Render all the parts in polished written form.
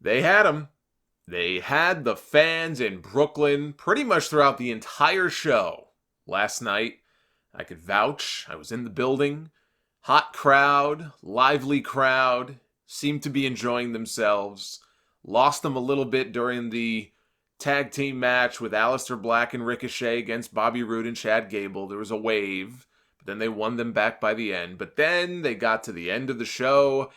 They had them. They had the fans in Brooklyn pretty much throughout the entire show. Last night, I could vouch. I was in the building. Hot crowd, lively crowd, seemed to be enjoying themselves. Lost them a little bit during the tag team match with Aleister Black and Ricochet against Bobby Roode and Chad Gable. There was a wave, but then they won them back by the end. But then they got to the end of the show,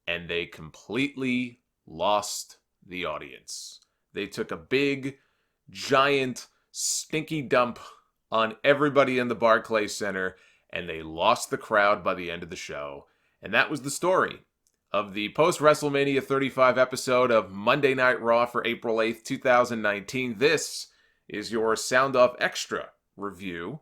and they completely lost the audience. They took a big, giant, stinky dump on everybody in the Barclays Center, and they lost the crowd by the end of the show. And that was the story of the post-WrestleMania 35 episode of Monday Night Raw for April 8th, 2019. This is your Sound Off Extra review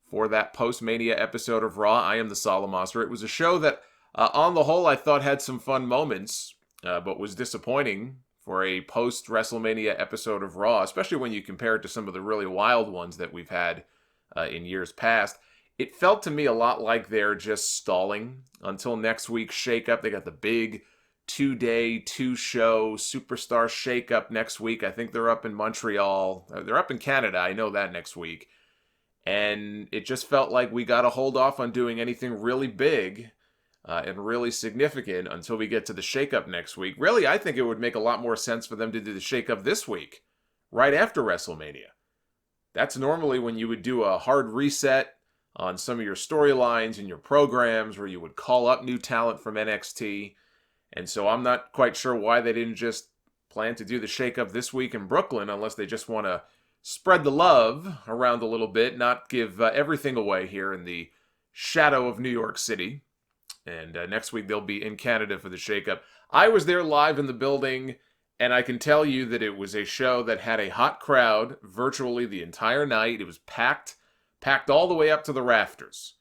for that post-Mania episode of Raw. I am the Solomonster. It was a show that, on the whole, I thought had some fun moments, but was disappointing for a post-WrestleMania episode of Raw, especially when you compare it to some of the really wild ones that we've had in years past. It felt to me a lot like they're just stalling until next week's shakeup. They got the big 2-day, 2-show superstar shakeup next week. I think they're up in Montreal. They're up in Canada. I know that next week. And it just felt like we got to hold off on doing anything really big and really significant until we get to the shakeup next week. Really, I think it would make a lot more sense for them to do the shakeup this week, right after WrestleMania. That's normally when you would do a hard reset on some of your storylines and your programs, where you would call up new talent from NXT. And so I'm not quite sure why they didn't just plan to do the shakeup this week in Brooklyn, unless they just want to spread the love around a little bit, not give everything away here in the shadow of New York City. And next week they'll be in Canada for the shakeup. I was there live in the building, and I can tell you that it was a show that had a hot crowd virtually the entire night. It was packed all the way up to the rafters.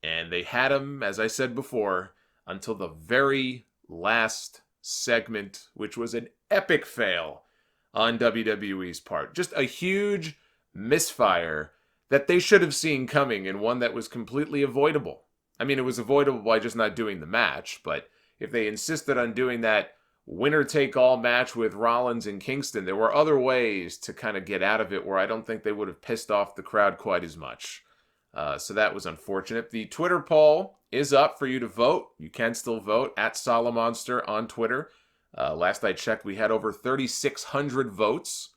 And they had them, as I said before, until the very last segment, which was an epic fail on WWE's part. Just a huge misfire that they should have seen coming, and one that was completely avoidable. I mean, it was avoidable by just not doing the match, but if they insisted on doing that winner-take-all match with Rollins and Kingston, there were other ways to kind of get out of it where I don't think they would have pissed off the crowd quite as much. So that was unfortunate. The Twitter poll is up for you to vote. You can still vote at Solomonster on Twitter. Last I checked, we had over 3,600 votes.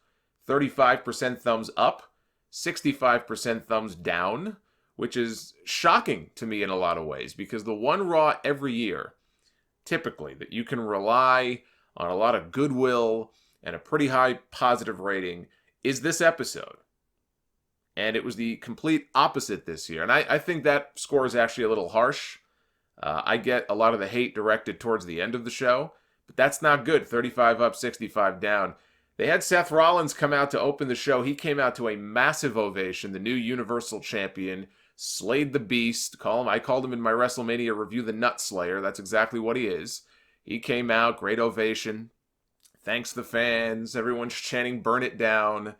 35% thumbs up, 65% thumbs down, which is shocking to me in a lot of ways, because the one Raw every year, typically, that you can rely on a lot of goodwill and a pretty high positive rating is this episode. And it was the complete opposite this year. And I think that score is actually a little harsh. I get a lot of the hate directed towards the end of the show, but that's not good. 35 up, 65 down. They had Seth Rollins come out to open the show. He came out to a massive ovation, the new Universal Champion. Slayed the Beast. I called him in my WrestleMania review the Nut Slayer. That's exactly what he is. He came out, great ovation. Thanks the fans. Everyone's chanting, burn it down.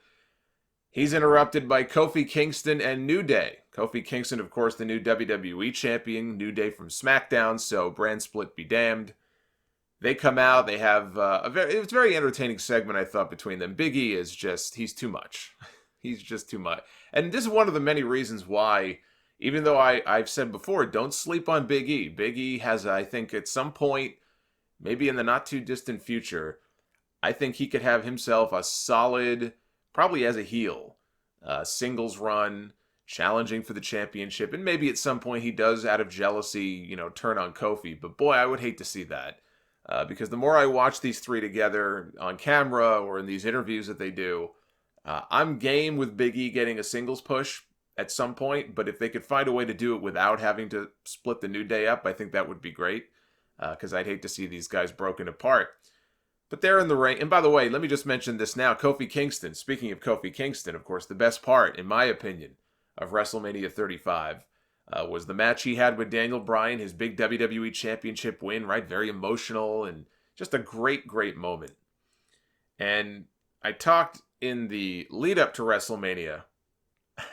He's interrupted by Kofi Kingston and New Day. Kofi Kingston, of course, the new WWE champion. New Day from SmackDown, so brand split be damned. They come out. They have it was a very entertaining segment, I thought, between them. Big E is just, he's too much. He's just too much. And this is one of the many reasons why, even though I've said before, don't sleep on Big E. Big E has, I think, at some point, maybe in the not-too-distant future, I think he could have himself a solid, probably as a heel, singles run, challenging for the championship. And maybe at some point he does, out of jealousy, turn on Kofi. But boy, I would hate to see that. Because the more I watch these three together on camera or in these interviews that they do, I'm game with Big E getting a singles push at some point, but if they could find a way to do it without having to split the New Day up, I think that would be great, because I'd hate to see these guys broken apart. But they're in the ring, and by the way, let me just mention this now. Kofi Kingston, speaking of Kofi Kingston, of course, the best part, in my opinion, of WrestleMania 35 was the match he had with Daniel Bryan, his big WWE Championship win, right? Very emotional, and just a great, great moment. And I talked in the lead up to WrestleMania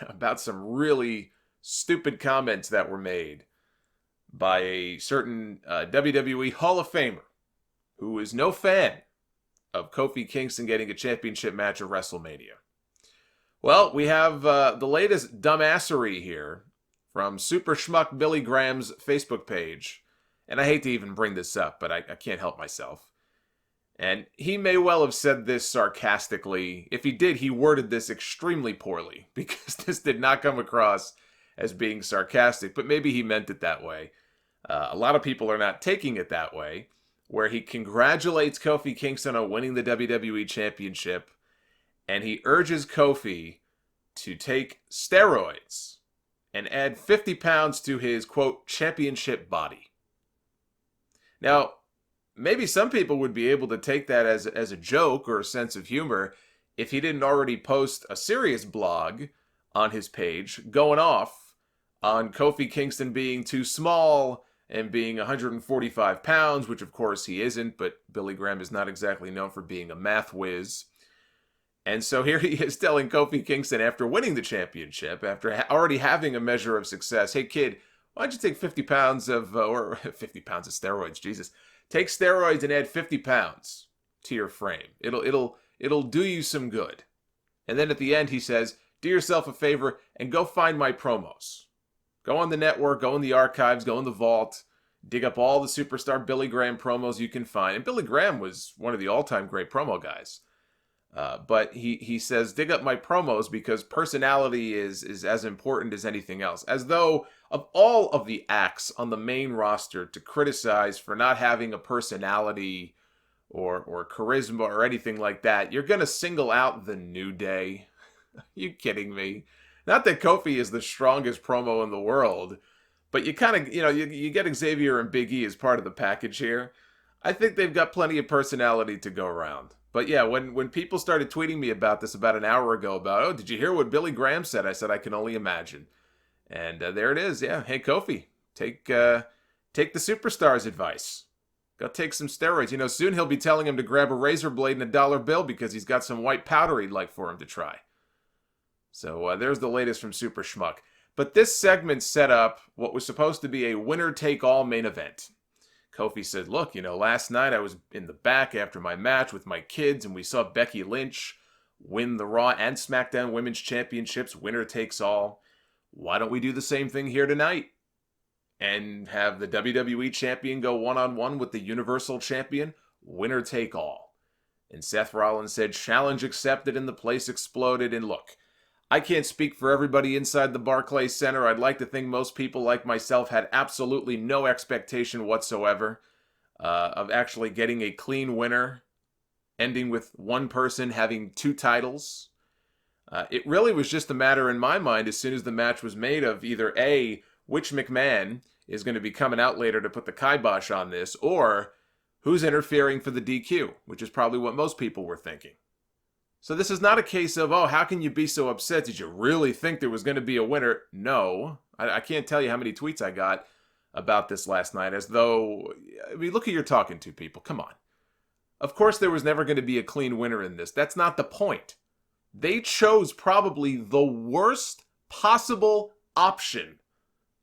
about some really stupid comments that were made by a certain WWE Hall of Famer who is no fan of Kofi Kingston getting a championship match at WrestleMania? Well, we have the latest dumbassery here from Super Schmuck Billy Graham's Facebook page. And I hate to even bring this up, but I can't help myself. And he may well have said this sarcastically. If he did, he worded this extremely poorly, because this did not come across as being sarcastic, but maybe he meant it that way. A lot of people are not taking it that way, where he congratulates Kofi Kingston on winning the WWE Championship, and he urges Kofi to take steroids and add 50 pounds to his, quote, championship body. Now, maybe some people would be able to take that as a joke or a sense of humor if he didn't already post a serious blog on his page going off on Kofi Kingston being too small and being 145 pounds, which of course he isn't, but Billy Graham is not exactly known for being a math whiz. And so here he is telling Kofi Kingston after winning the championship, after already having a measure of success, hey kid, why don't you take 50 pounds of, or 50 pounds of steroids, Jesus. Take steroids and add 50 pounds to your frame. It'll do you some good. And then at the end he says, do yourself a favor and go find my promos. Go on the network, go in the archives, go in the vault, dig up all the superstar Billy Graham promos you can find. And Billy Graham was one of the all-time great promo guys. But he says, dig up my promos because personality is as important as anything else. As though of all of the acts on the main roster to criticize for not having a personality or charisma or anything like that, you're going to single out the New Day. Are you kidding me? Not that Kofi is the strongest promo in the world, but you kind of, you get Xavier and Big E as part of the package here. I think they've got plenty of personality to go around. But yeah, when people started tweeting me about this about an hour ago about, oh, did you hear what Billy Graham said? I said, I can only imagine. And there it is. Yeah. Hey, Kofi, take the superstar's advice. Go take some steroids. Soon he'll be telling him to grab a razor blade and a dollar bill because he's got some white powder he'd like for him to try. So there's the latest from Super Schmuck. But this segment set up what was supposed to be a winner-take-all main event. Kofi said, look, last night I was in the back after my match with my kids and we saw Becky Lynch win the Raw and SmackDown Women's Championships, winner takes all. Why don't we do the same thing here tonight? And have the WWE Champion go one-on-one with the Universal Champion, winner take all. And Seth Rollins said, challenge accepted, and the place exploded. And look, I can't speak for everybody inside the Barclays Center. I'd like to think most people like myself had absolutely no expectation whatsoever of actually getting a clean winner, ending with one person having two titles. It really was just a matter in my mind as soon as the match was made of either A, which McMahon is going to be coming out later to put the kibosh on this, or who's interfering for the DQ, which is probably what most people were thinking. So this is not a case of, oh, how can you be so upset? Did you really think there was going to be a winner? No. I can't tell you how many tweets I got about this last night, as though, look who you're talking to, people. Come on. Of course there was never going to be a clean winner in this. That's not the point. They chose probably the worst possible option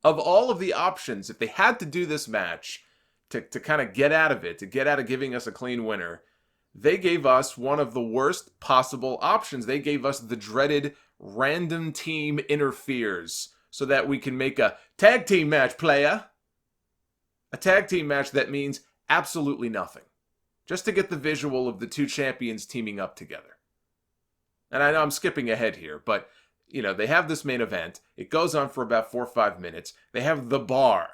of all of the options. If they had to do this match to kind of get out of it, to get out of giving us a clean winner, they gave us one of the worst possible options. They gave us the dreaded random team interferes so that we can make a tag team match, playa. A tag team match that means absolutely nothing. Just to get the visual of the two champions teaming up together. And I know I'm skipping ahead here, but, they have this main event. It goes on for about 4 or 5 minutes. They have The Bar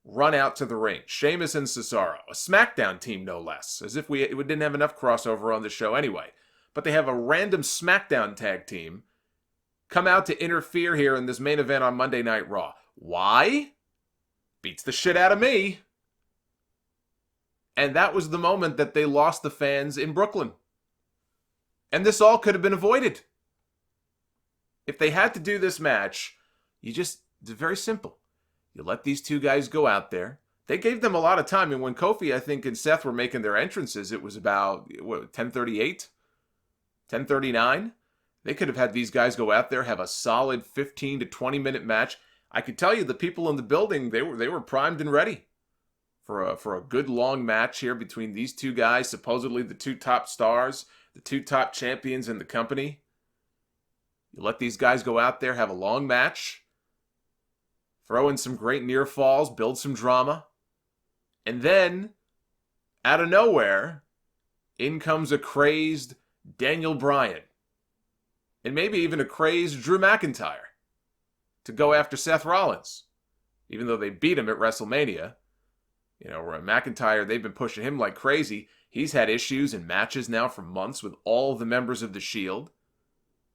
run out to the ring. Sheamus and Cesaro. A SmackDown team, no less. As if we didn't have enough crossover on the show anyway. But they have a random SmackDown tag team come out to interfere here in this main event on Monday Night Raw. Why? Beats the shit out of me. And that was the moment that they lost the fans in Brooklyn. And this all could have been avoided. If they had to do this match, it's very simple. You let these two guys go out there. They gave them a lot of time. And when Kofi, I think, and Seth were making their entrances, it was about, 10:38? 10:39? They could have had these guys go out there, have a solid 15 to 20 minute match. I could tell you the people in the building, they were primed and ready for a good long match here between these two guys, supposedly the two top stars, the two top champions in the company. You let these guys go out there, have a long match, throw in some great near falls, build some drama, and then, out of nowhere, in comes a crazed Daniel Bryan, and maybe even a crazed Drew McIntyre, to go after Seth Rollins, even though they beat him at WrestleMania. You know, McIntyre, they've been pushing him like crazy. He's had issues and matches now for months with all the members of the Shield.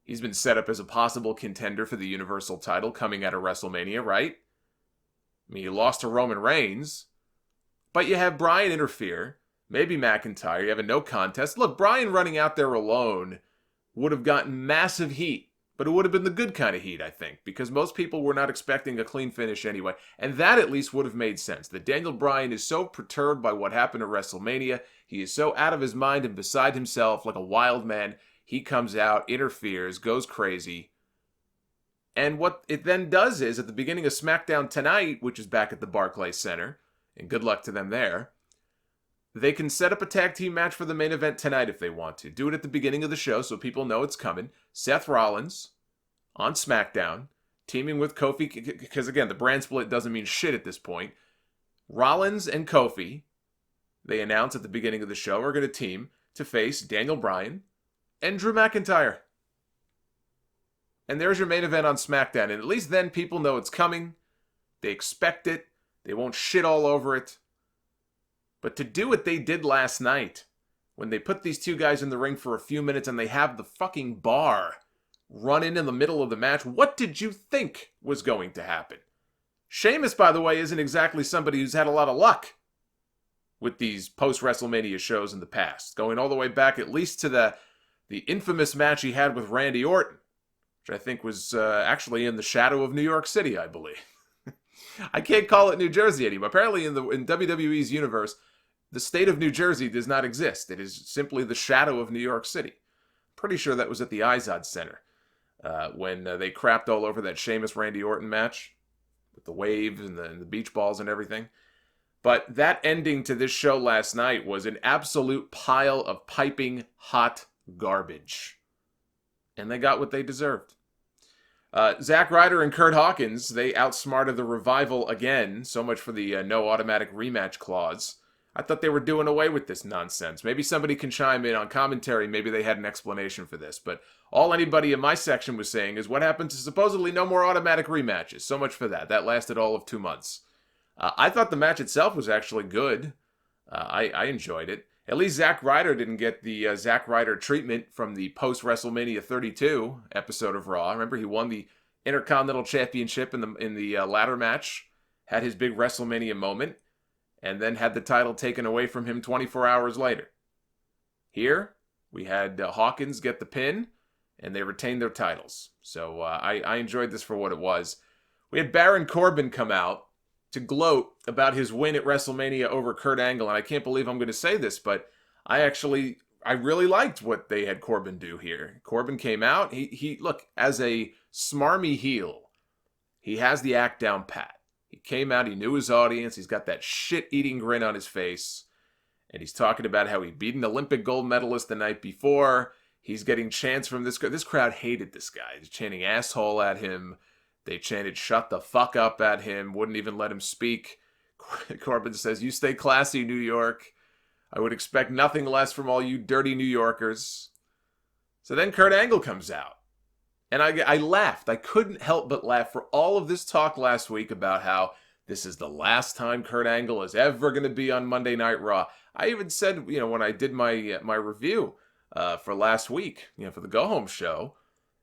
He's been set up as a possible contender for the Universal title coming out of WrestleMania, right? I mean, you lost to Roman Reigns, but you have Bryan interfere. Maybe McIntyre, you have a no contest. Look, Bryan running out there alone would have gotten massive heat. But it would have been the good kind of heat, I think, because most people were not expecting a clean finish anyway. And that at least would have made sense. That Daniel Bryan is so perturbed by what happened at WrestleMania. He is so out of his mind and beside himself like a wild man. He comes out, interferes, goes crazy. And what it then does is, at the beginning of SmackDown tonight, which is back at the Barclays Center, and good luck to them there, they can set up a tag team match for the main event tonight if they want to. Do it at the beginning of the show so people know it's coming. Seth Rollins on SmackDown, teaming with Kofi, because again, the brand split doesn't mean shit at this point. Rollins and Kofi, they announce at the beginning of the show, are going to team to face Daniel Bryan and Drew McIntyre. And there's your main event on SmackDown. And at least then people know it's coming. They expect it. They won't shit all over it. But to do what they did last night, when they put these two guys in the ring for a few minutes and they have the fucking bar run in the middle of the match, what did you think was going to happen? Sheamus, by the way, isn't exactly somebody who's had a lot of luck with these post-WrestleMania shows in the past, going all the way back at least to the infamous match he had with Randy Orton, which I think was actually in the shadow of New York City, I believe. I can't call it New Jersey anymore. Apparently in WWE's universe, the state of New Jersey does not exist. It is simply the shadow of New York City. Pretty sure that was at the Izod Center when they crapped all over that Sheamus-Randy Orton match with the waves and the beach balls and everything. But that ending to this show last night was an absolute pile of piping hot garbage. And they got what they deserved. Zack Ryder and Curt Hawkins, they outsmarted the Revival again. So much for the no automatic rematch clause. I thought they were doing away with this nonsense. Maybe somebody can chime in on commentary. Maybe they had an explanation for this. But all anybody in my section was saying is what happened to supposedly no more automatic rematches. So much for that. That lasted all of 2 months. I thought the match itself was actually good. I enjoyed it. At least Zack Ryder didn't get the Zack Ryder treatment from the post-WrestleMania 32 episode of Raw. Remember, he won the Intercontinental Championship in the ladder match, had his big WrestleMania moment, and then had the title taken away from him 24 hours later. Here, we had Hawkins get the pin, and they retained their titles. So I enjoyed this for what it was. We had Baron Corbin come out to gloat about his win at WrestleMania over Kurt Angle, and I can't believe I'm going to say this, but I really liked what they had Corbin do here. Corbin came out, he look, as a smarmy heel, he has the act down pat. He came out, he knew his audience, he's got that shit-eating grin on his face, and he's talking about how he beat an Olympic gold medalist the night before. He's getting chants from this crowd. This crowd hated this guy. He's chanting asshole at him. They chanted shut the fuck up at him, wouldn't even let him speak. Corbin says, you stay classy, New York. I would expect nothing less from all you dirty New Yorkers. So then Kurt Angle comes out. And I laughed. I couldn't help but laugh for all of this talk last week about how this is the last time Kurt Angle is ever going to be on Monday Night Raw. I even said, when I did my review for last week, for the Go Home show,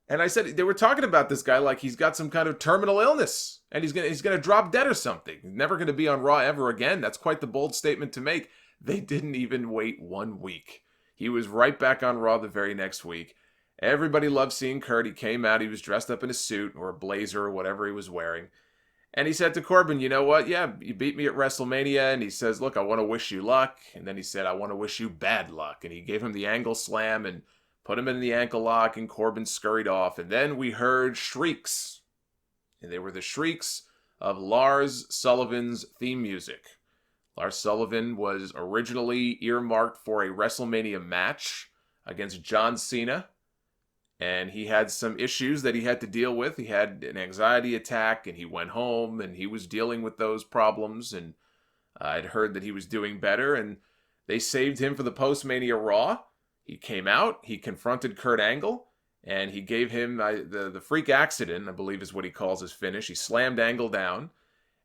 and I said they were talking about this guy like he's got some kind of terminal illness and he's gonna drop dead or something. He's never gonna be on Raw ever again. That's quite the bold statement to make. They didn't even wait 1 week. He was right back on Raw the very next week. Everybody loved seeing Kurt. He came out. He was dressed up in a suit or a blazer or whatever he was wearing. And he said to Corbin, you know what? Yeah, you beat me at WrestleMania. And he says, look, I want to wish you luck. And then he said, I want to wish you bad luck. And he gave him the angle slam and put him in the ankle lock, and Corbin scurried off. And then we heard shrieks. And they were the shrieks of Lars Sullivan's theme music. Lars Sullivan was originally earmarked for a WrestleMania match against John Cena, and he had some issues that he had to deal with. He had an anxiety attack, and he went home, and he was dealing with those problems, and I'd heard that he was doing better, and they saved him for the post-Mania Raw. He came out, he confronted Kurt Angle, and he gave him the freak accident, I believe is what he calls his finish. He slammed Angle down,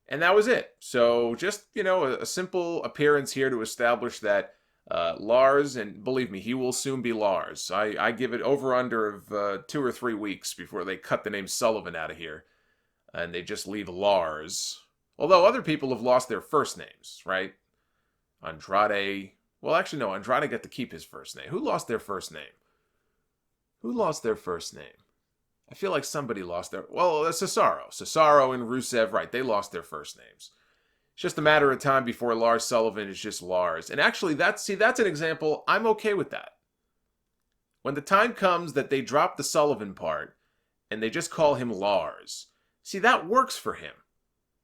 and that was it. So just, a simple appearance here to establish that Lars, and believe me, he will soon be Lars. I give it over under of 2 or 3 weeks before they cut the name Sullivan out of here, and they just leave Lars. Although other people have lost their first names, right? Andrade. Well, actually, no. Andrade got to keep his first name. Who lost their first name? Who lost their first name? I feel like somebody lost their... Well, Cesaro. Cesaro and Rusev, right. They lost their first names. It's just a matter of time before Lars Sullivan is just Lars. And actually, that's an example. I'm okay with that. When the time comes that they drop the Sullivan part and they just call him Lars, see, that works for him.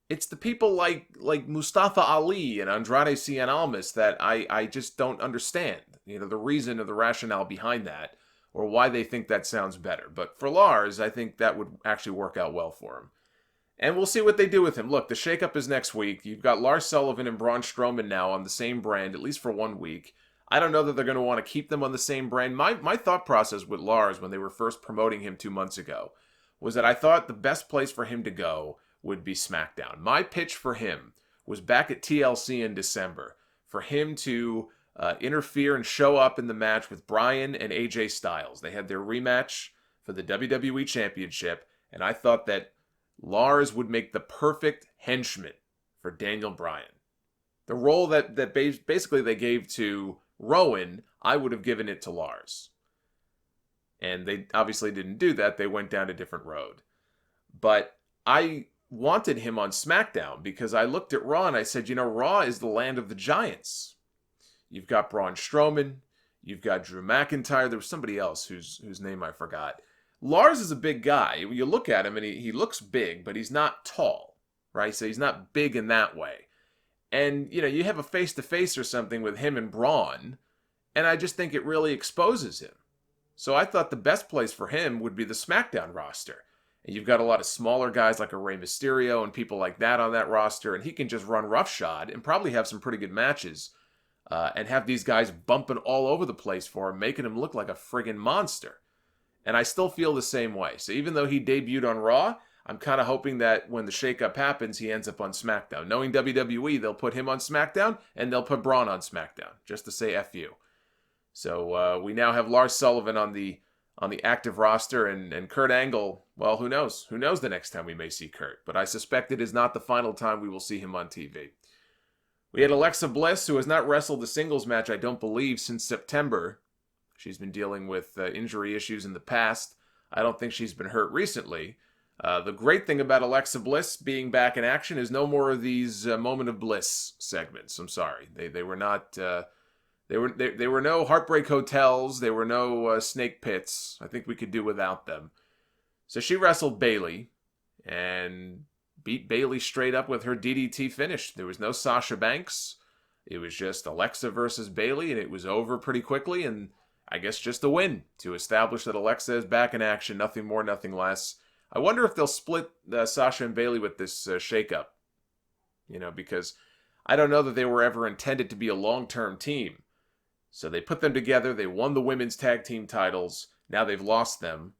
It's the people like Mustafa Ali and Andrade Cien Almas that I just don't understand. The reason or the rationale behind that, or why they think that sounds better. But for Lars, I think that would actually work out well for him. And we'll see what they do with him. Look, the shakeup is next week. You've got Lars Sullivan and Braun Strowman now on the same brand, at least for 1 week. I don't know that they're going to want to keep them on the same brand. My thought process with Lars when they were first promoting him 2 months ago was that I thought the best place for him to go would be SmackDown. My pitch for him was back at TLC in December, for him to interfere and show up in the match with Bryan and AJ Styles. They had their rematch for the WWE Championship, and I thought that Lars would make the perfect henchman for Daniel Bryan. The role that basically they gave to Rowan, I would have given it to Lars. And they obviously didn't do that. They went down a different road. But I wanted him on SmackDown because I looked at Raw and I said, Raw is the land of the giants. You've got Braun Strowman. You've got Drew McIntyre. There was somebody else whose name I forgot. Lars is a big guy. You look at him and he looks big, but he's not tall, right? So he's not big in that way. And, you have a face-to-face or something with him and Braun, and I just think it really exposes him. So I thought the best place for him would be the SmackDown roster. And you've got a lot of smaller guys like a Rey Mysterio and people like that on that roster, and he can just run roughshod and probably have some pretty good matches and have these guys bumping all over the place for him, making him look like a friggin' monster. And I still feel the same way. So even though he debuted on Raw, I'm kind of hoping that when the shakeup happens, he ends up on SmackDown. Knowing WWE, they'll put him on SmackDown, and they'll put Braun on SmackDown, just to say F you. So we now have Lars Sullivan on the active roster, and Kurt Angle, well, who knows? Who knows the next time we may see Kurt? But I suspect it is not the final time we will see him on TV. We had Alexa Bliss, who has not wrestled a singles match, I don't believe, since September. She's been dealing with injury issues in the past. I don't think she's been hurt recently. The great thing about Alexa Bliss being back in action is no more of these Moment of Bliss segments. I'm sorry. They were not... They were no Heartbreak Hotels. They were no Snake Pits. I think we could do without them. So she wrestled Bayley and beat Bayley straight up with her DDT finish. There was no Sasha Banks. It was just Alexa versus Bayley, and it was over pretty quickly. And I guess just a win to establish that Alexa is back in action. Nothing more, nothing less. I wonder if they'll split Sasha and Bayley with this shakeup. Because I don't know that they were ever intended to be a long-term team. So they put them together, they won the women's tag team titles, now they've lost them.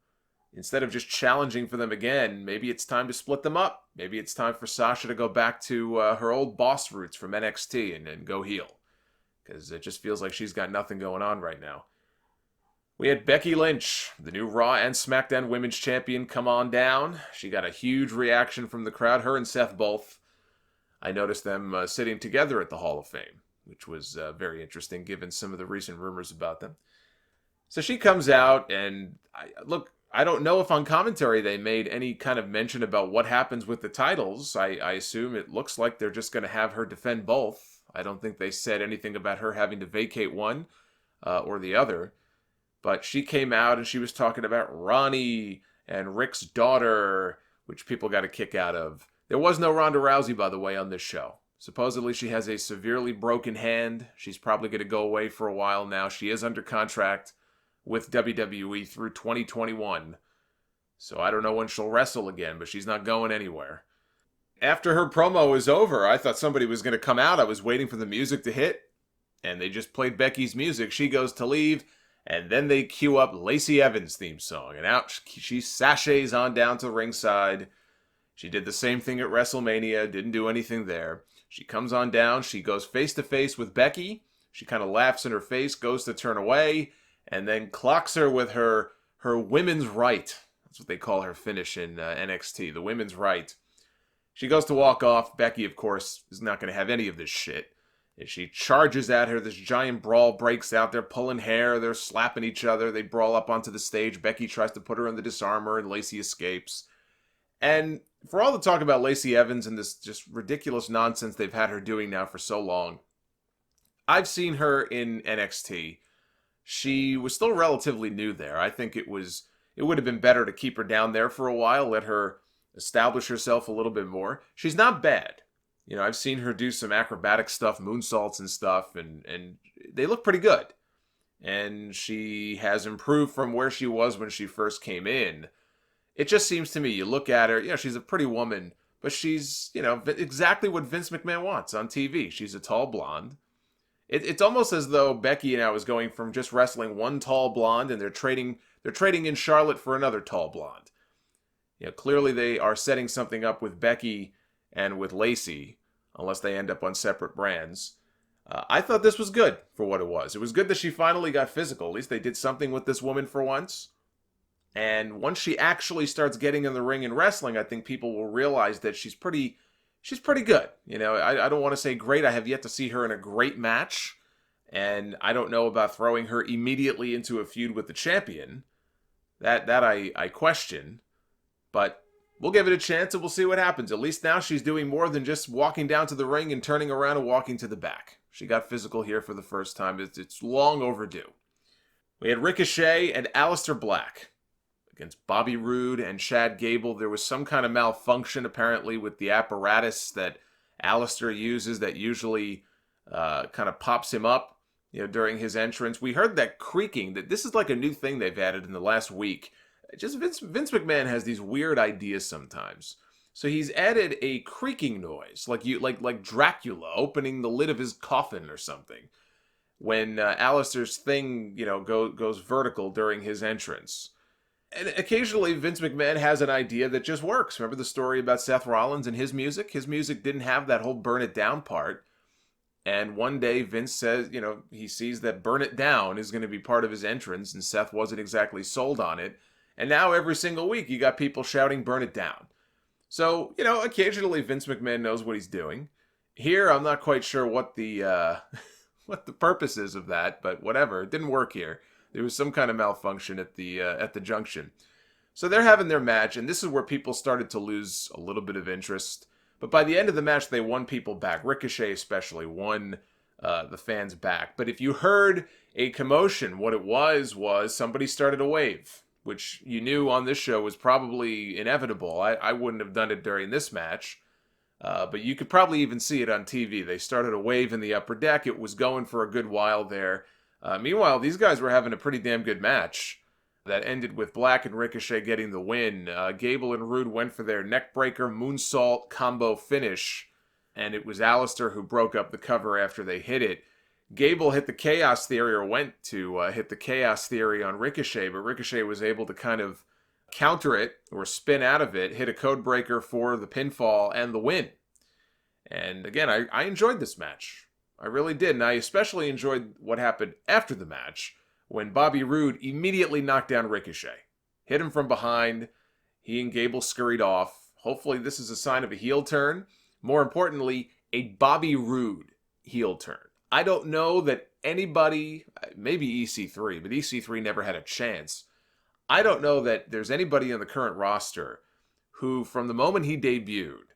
Instead of just challenging for them again, maybe it's time to split them up. Maybe it's time for Sasha to go back to her old boss roots from NXT and go heel. Because it just feels like she's got nothing going on right now. We had Becky Lynch, the new Raw and SmackDown Women's Champion, come on down. She got a huge reaction from the crowd, her and Seth both. I noticed them sitting together at the Hall of Fame, which was very interesting given some of the recent rumors about them. So she comes out, and I don't know if on commentary they made any kind of mention about what happens with the titles. I assume it looks like they're just going to have her defend both. I don't think they said anything about her having to vacate one or the other. But she came out and she was talking about Ronnie and Rick's daughter, which people got a kick out of. There was no Ronda Rousey, by the way, on this show. Supposedly she has a severely broken hand. She's probably going to go away for a while now. She is under contract with WWE through 2021. So I don't know when she'll wrestle again, but she's not going anywhere. After her promo was over, I thought somebody was going to come out. I was waiting for the music to hit, and they just played Becky's music. She goes to leave, and then they cue up Lacey Evans' theme song. And out she sashays on down to ringside. She did the same thing at WrestleMania, didn't do anything there. She comes on down, she goes face-to-face with Becky. She kind of laughs in her face, goes to turn away, and then clocks her with her women's right. That's what they call her finish in NXT, the women's right. She goes to walk off. Becky, of course, is not going to have any of this shit. And she charges at her. This giant brawl breaks out. They're pulling hair. They're slapping each other. They brawl up onto the stage. Becky tries to put her in the disarmor, and Lacey escapes. And for all the talk about Lacey Evans and this just ridiculous nonsense they've had her doing now for so long, I've seen her in NXT. She was still relatively new there. I think it would have been better to keep her down there for a while, let her establish herself a little bit more. She's not bad. You know, I've seen her do some acrobatic stuff, moonsaults and stuff, and they look pretty good. And she has improved from where she was when she first came in. It just seems to me, you look at her, she's a pretty woman, but she's, exactly what Vince McMahon wants on TV. She's a tall blonde. It's almost as though Becky now is going from just wrestling one tall blonde, and they're trading in Charlotte for another tall blonde. Clearly they are setting something up with Becky and with Lacey, unless they end up on separate brands. I thought this was good for what it was. It was good that she finally got physical. At least they did something with this woman for once. And once she actually starts getting in the ring and wrestling, I think people will realize that she's pretty good. I don't want to say great. I have yet to see her in a great match. And I don't know about throwing her immediately into a feud with the champion. That I question. But we'll give it a chance and we'll see what happens. At least now she's doing more than just walking down to the ring and turning around and walking to the back. She got physical here for the first time. It's long overdue. We had Ricochet and Aleister Black against Bobby Roode and Chad Gable. There was some kind of malfunction apparently with the apparatus that Aleister uses that usually kind of pops him up during his entrance. We heard that creaking. That this is like a new thing they've added in the last week. Just Vince McMahon has these weird ideas sometimes. So he's added a creaking noise, like Dracula opening the lid of his coffin or something, when Aleister's thing goes vertical during his entrance. And occasionally Vince McMahon has an idea that just works. Remember the story about Seth Rollins and his music? His music didn't have that whole burn it down part. And one day Vince says, he sees that burn it down is going to be part of his entrance, and Seth wasn't exactly sold on it. And now every single week you got people shouting burn it down. So, occasionally Vince McMahon knows what he's doing. Here I'm not quite sure what the what the purpose is of that, but whatever. It didn't work here. There was some kind of malfunction at the junction. So they're having their match, and this is where people started to lose a little bit of interest. But by the end of the match, they won people back. Ricochet especially won the fans back. But if you heard a commotion, what it was somebody started a wave, which you knew on this show was probably inevitable. I wouldn't have done it during this match. But you could probably even see it on TV. They started a wave in the upper deck. It was going for a good while there. Meanwhile, these guys were having a pretty damn good match that ended with Black and Ricochet getting the win. Gable and Roode went for their neckbreaker moonsault combo finish, and it was Aleister who broke up the cover after they hit it. Gable hit the Chaos Theory, or went to hit the Chaos Theory on Ricochet, but Ricochet was able to kind of counter it or spin out of it, hit a code breaker for the pinfall and the win. And again, I enjoyed this match. I really did, and I especially enjoyed what happened after the match when Bobby Roode immediately knocked down Ricochet. Hit him from behind. He and Gable scurried off. Hopefully this is a sign of a heel turn. More importantly, a Bobby Roode heel turn. I don't know that anybody, maybe EC3, but EC3 never had a chance. I don't know that there's anybody on the current roster who, from the moment he debuted,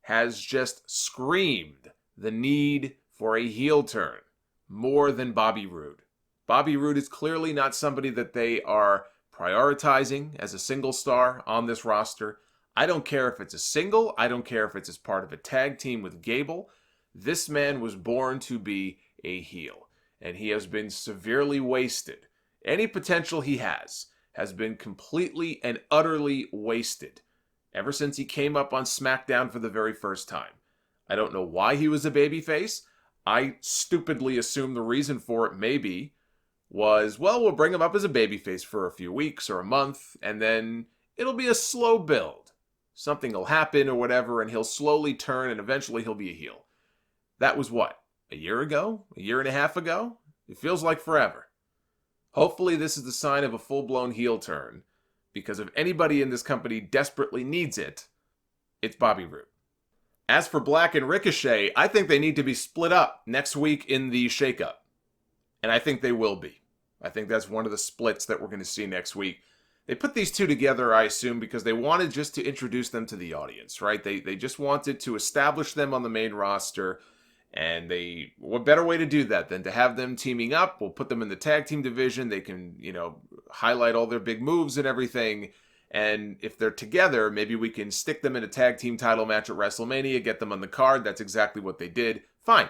has just screamed the need for a heel turn more than Bobby Roode. Bobby Roode is clearly not somebody that they are prioritizing as a single star on this roster. I don't care if it's a single. I don't care if it's as part of a tag team with Gable. This man was born to be a heel, and he has been severely wasted. Any potential he has been completely and utterly wasted ever since he came up on SmackDown for the very first time. I don't know why he was a babyface. I stupidly assume the reason for it maybe was, well, we'll bring him up as a babyface for a few weeks or a month, and then it'll be a slow build. Something will happen or whatever, and he'll slowly turn, and eventually he'll be a heel. That was what? A year ago? A year and a half ago? It feels like forever. Hopefully this is the sign of a full-blown heel turn, because if anybody in this company desperately needs it, it's Bobby Roode. As for Black and Ricochet, I think they need to be split up next week in the shakeup. And I think they will be. I think that's one of the splits that we're going to see next week. They put these two together, I assume, because they wanted just to introduce them to the audience, right? They just wanted to establish them on the main roster. And what better way to do that than to have them teaming up? We'll put them in the tag team division. They can, highlight all their big moves and everything. And if they're together, maybe we can stick them in a tag team title match at WrestleMania, get them on the card. That's exactly what they did. Fine.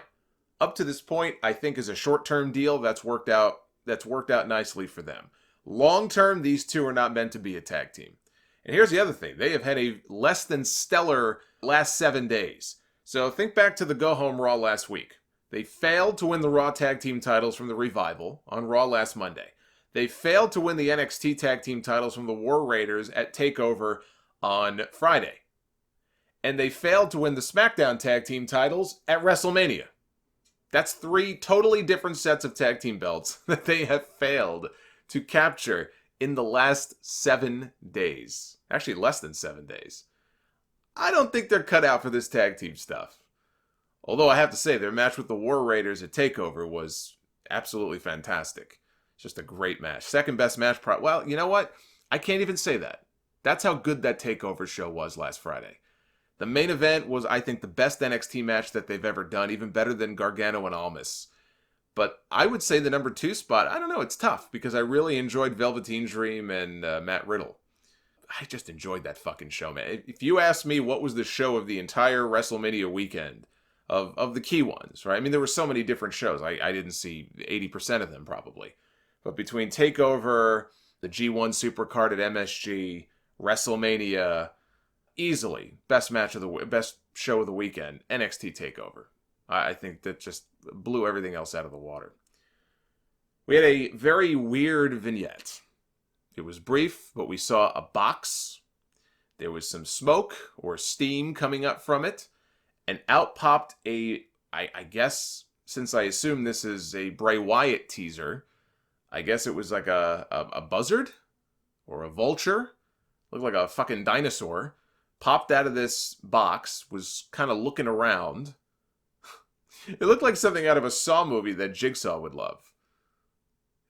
Up to this point, I think is a short-term deal that's worked out nicely for them. Long-term, these two are not meant to be a tag team. And here's the other thing. They have had a less than stellar last 7 days. So think back to the go-home Raw last week. They failed to win the Raw tag team titles from the Revival on Raw last Monday. They failed to win the NXT tag team titles from the War Raiders at TakeOver on Friday. And they failed to win the SmackDown tag team titles at WrestleMania. That's 3 totally different sets of tag team belts that they have failed to capture in the last 7 days. Actually, less than 7 days. I don't think they're cut out for this tag team stuff. Although I have to say, their match with the War Raiders at TakeOver was absolutely fantastic. Just a great match. Second best match. Well, you know what? I can't even say that. That's how good that TakeOver show was last Friday. The main event was, I think, the best NXT match that they've ever done, even better than Gargano and Almas. But I would say the number 2 spot, I don't know, it's tough, because I really enjoyed Velveteen Dream and Matt Riddle. I just enjoyed that fucking show, man. If you ask me what was the show of the entire WrestleMania weekend, of the key ones, right? I mean, there were so many different shows. I didn't see 80% of them, probably. But between TakeOver, the G1 Supercard at MSG, WrestleMania, easily best show of the weekend, NXT TakeOver. I think that just blew everything else out of the water. We had a very weird vignette. It was brief, but we saw a box. There was some smoke or steam coming up from it. And out popped I guess, since I assume this is a Bray Wyatt teaser, I guess it was like a buzzard or a vulture. Looked like a fucking dinosaur. Popped out of this box, was kind of looking around. It looked like something out of a Saw movie that Jigsaw would love.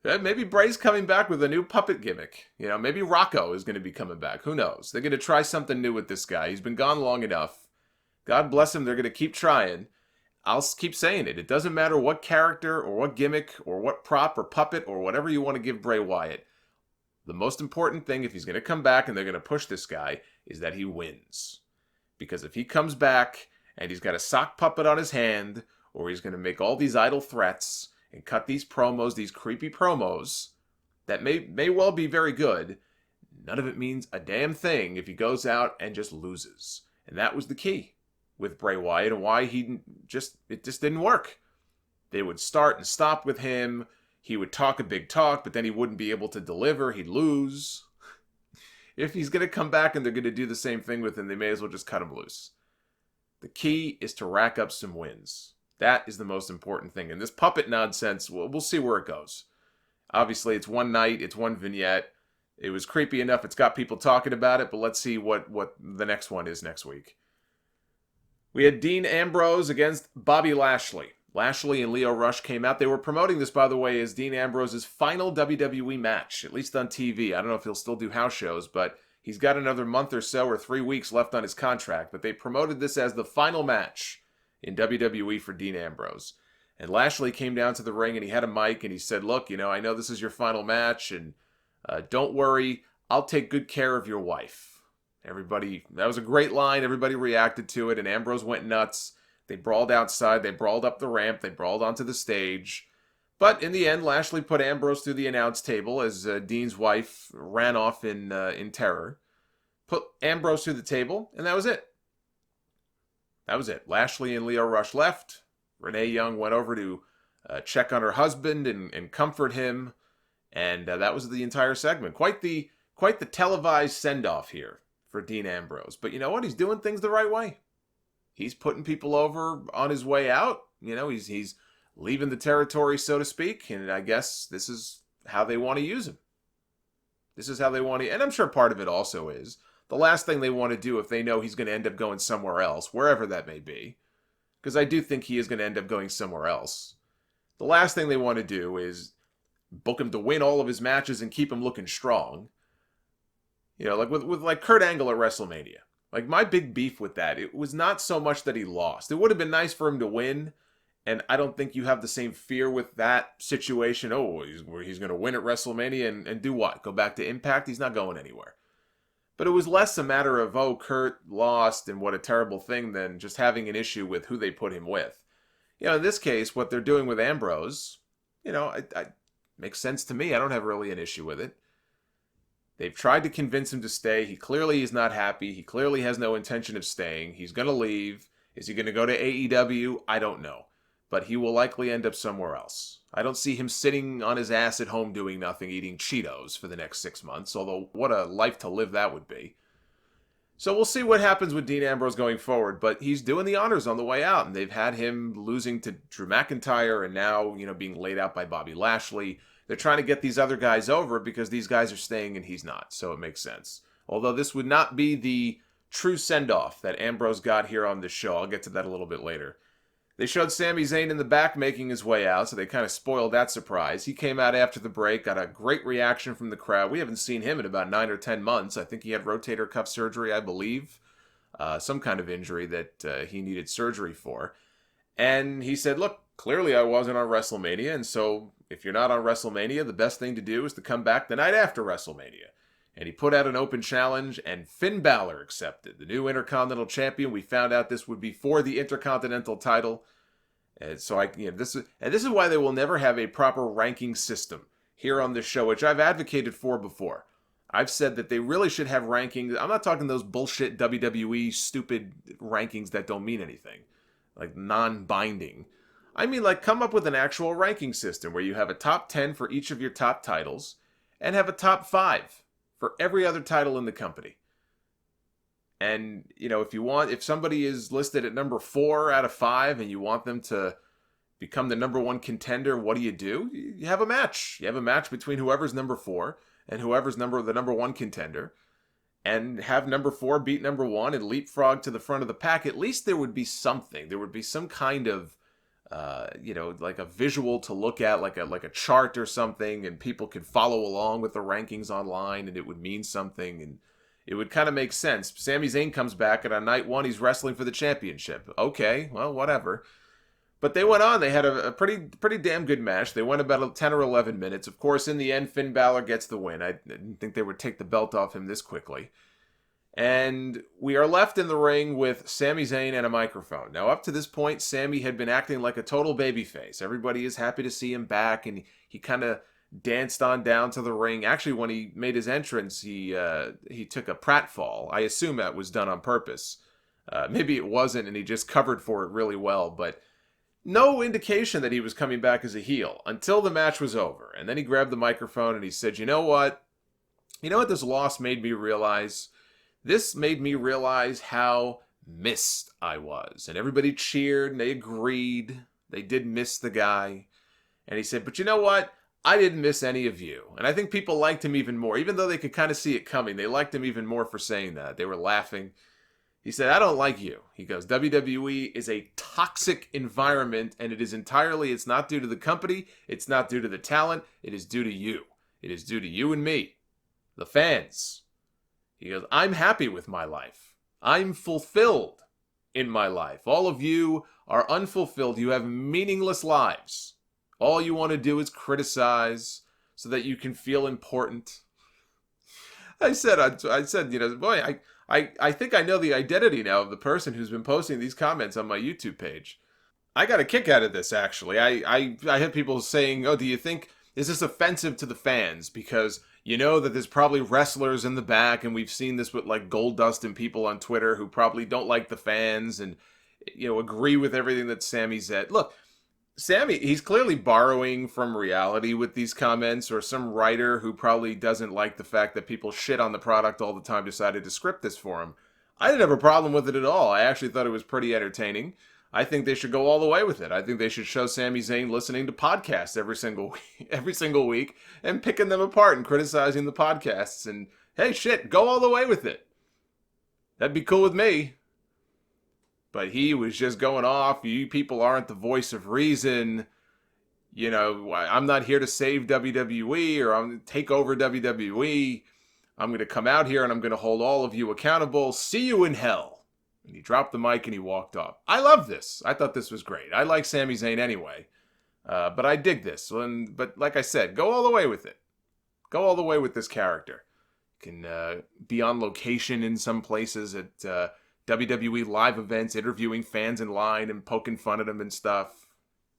Maybe Bray's coming back with a new puppet gimmick. Maybe Rocco is going to be coming back. Who knows? They're going to try something new with this guy. He's been gone long enough. God bless him. They're going to keep trying. I'll keep saying it. It doesn't matter what character or what gimmick or what prop or puppet or whatever you want to give Bray Wyatt. The most important thing, if he's going to come back and they're going to push this guy, is that he wins. Because if he comes back and he's got a sock puppet on his hand, or he's going to make all these idle threats and cut these promos, these creepy promos, that may well be very good, none of it means a damn thing if he goes out and just loses. And that was the key with Bray Wyatt and why it just didn't work. They would start and stop with him. He would talk a big talk, but then he wouldn't be able to deliver. He'd lose. If he's going to come back and they're going to do the same thing with him, they may as well just cut him loose. The key is to rack up some wins. That is the most important thing. And this puppet nonsense, we'll see where it goes. Obviously, it's one night, it's one vignette. It was creepy enough, it's got people talking about it, but let's see what the next one is next week. We had Dean Ambrose against Bobby Lashley. Lashley and Lio Rush came out. They were promoting this, by the way, as Dean Ambrose's final WWE match, at least on TV. I don't know if he'll still do house shows, but he's got another month or so or 3 weeks left on his contract. But they promoted this as the final match in WWE for Dean Ambrose. And Lashley came down to the ring and he had a mic and he said, look, I know this is your final match and don't worry, I'll take good care of your wife. That was a great line. Everybody reacted to it and Ambrose went nuts. They brawled outside. They brawled up the ramp. They brawled onto the stage. But in the end, Lashley put Ambrose through the announce table as Dean's wife ran off in terror. Put Ambrose through the table, and that was it. That was it. Lashley and Lio Rush left. Renee Young went over to check on her husband and comfort him. And that was the entire segment. Quite the televised send-off here for Dean Ambrose. But you know what? He's doing things the right way. He's putting people over on his way out. You know, he's leaving the territory, so to speak. And I guess this is how they want to use him. This is how they want to... And I'm sure part of it also is the last thing they want to do if they know he's going to end up going somewhere else, wherever that may be. Because I do think he is going to end up going somewhere else. The last thing they want to do is book him to win all of his matches and keep him looking strong. You know, like with like Kurt Angle at WrestleMania. Like, my big beef with that, it was not so much that he lost. It would have been nice for him to win, and I don't think you have the same fear with that situation. Oh, he's going to win at WrestleMania and do what? Go back to Impact? He's not going anywhere. But it was less a matter of, oh, Kurt lost and what a terrible thing than just having an issue with who they put him with. You know, in this case, what they're doing with Ambrose, you know, I makes sense to me. I don't have really an issue with it. They've tried to convince him to stay. He clearly is not happy. He clearly has no intention of staying. He's going to leave. Is he going to go to AEW? I don't know. But he will likely end up somewhere else. I don't see him sitting on his ass at home doing nothing, eating Cheetos for the next 6 months, although what a life to live that would be. So we'll see what happens with Dean Ambrose going forward, but he's doing the honors on the way out, and they've had him losing to Drew McIntyre and now, you know, being laid out by Bobby Lashley. They're trying to get these other guys over because these guys are staying and he's not, so it makes sense. Although this would not be the true send-off that Ambrose got here on this show. I'll get to that a little bit later. They showed Sami Zayn in the back making his way out, so they kind of spoiled that surprise. He came out after the break, got a great reaction from the crowd. We haven't seen him in about 9 or 10 months. I think he had rotator cuff surgery, I believe. Some kind of injury that he needed surgery for. And he said, look, clearly I wasn't on WrestleMania, and so if you're not on WrestleMania, the best thing to do is to come back the night after WrestleMania. And he put out an open challenge, and Finn Balor accepted. The new Intercontinental Champion. We found out this would be for the Intercontinental title. And so this is why they will never have a proper ranking system here on this show, which I've advocated for before. I've said that they really should have rankings. I'm not talking those bullshit WWE stupid rankings that don't mean anything, like non-binding. I mean, like, come up with an actual ranking system where you have a top 10 for each of your top titles and have a top 5 for every other title in the company. And, you know, if somebody is listed at number 4 out of 5 and you want them to become the number 1 contender, what do? You have a match. You have a match between whoever's number 4 and whoever's the number 1 contender, and have number 4 beat number 1 and leapfrog to the front of the pack. At least there would be something. There would be some kind of like a visual to look at, like a chart or something, and people could follow along with the rankings online, and it would mean something, and it would kind of make sense. Sami Zayn comes back, and on night 1, he's wrestling for the championship. Okay, well, whatever. But they went on. They had a pretty damn good match. They went about 10 or 11 minutes. Of course, in the end, Finn Balor gets the win. I didn't think they would take the belt off him this quickly. And we are left in the ring with Sami Zayn and a microphone. Now, up to this point, Sami had been acting like a total babyface. Everybody is happy to see him back, and he kind of danced on down to the ring. Actually, when he made his entrance, he took a pratfall. I assume that was done on purpose. Maybe it wasn't, and he just covered for it really well, but no indication that he was coming back as a heel until the match was over. And then he grabbed the microphone and he said, you know what this loss made me realize? This made me realize how missed I was. And everybody cheered and they agreed. They did miss the guy. And he said, but you know what? I didn't miss any of you. And I think people liked him even more. Even though they could kind of see it coming, they liked him even more for saying that. They were laughing. He said, I don't like you. He goes, WWE is a toxic environment, and it's not due to the company. It's not due to the talent. It is due to you. It is due to you and me, the fans. He goes, I'm happy with my life. I'm fulfilled in my life. All of you are unfulfilled. You have meaningless lives. All you want to do is criticize so that you can feel important. I said, boy, I think I know the identity now of the person who's been posting these comments on my YouTube page. I got a kick out of this, actually. I had people saying, oh, do you think, is this offensive to the fans? Because you know that there's probably wrestlers in the back, and we've seen this with like Goldust and people on Twitter who probably don't like the fans and, you know, agree with everything that Sami said. Look, Sami, he's clearly borrowing from reality with these comments, or some writer who probably doesn't like the fact that people shit on the product all the time decided to script this for him. I didn't have a problem with it at all. I actually thought it was pretty entertaining. I think they should go all the way with it. I think they should show Sami Zayn listening to podcasts every single week and picking them apart and criticizing the podcasts. And hey, shit, go all the way with it. That'd be cool with me. But he was just going off. You people aren't the voice of reason. You know, I'm not here to save WWE or I'm take over WWE. I'm going to come out here and I'm going to hold all of you accountable. See you in hell. And he dropped the mic and he walked off. I love this. I thought this was great. I like Sami Zayn anyway. But I dig this. But like I said, go all the way with it. Go all the way with this character. Can be on location in some places at WWE live events, interviewing fans in line and poking fun at them and stuff.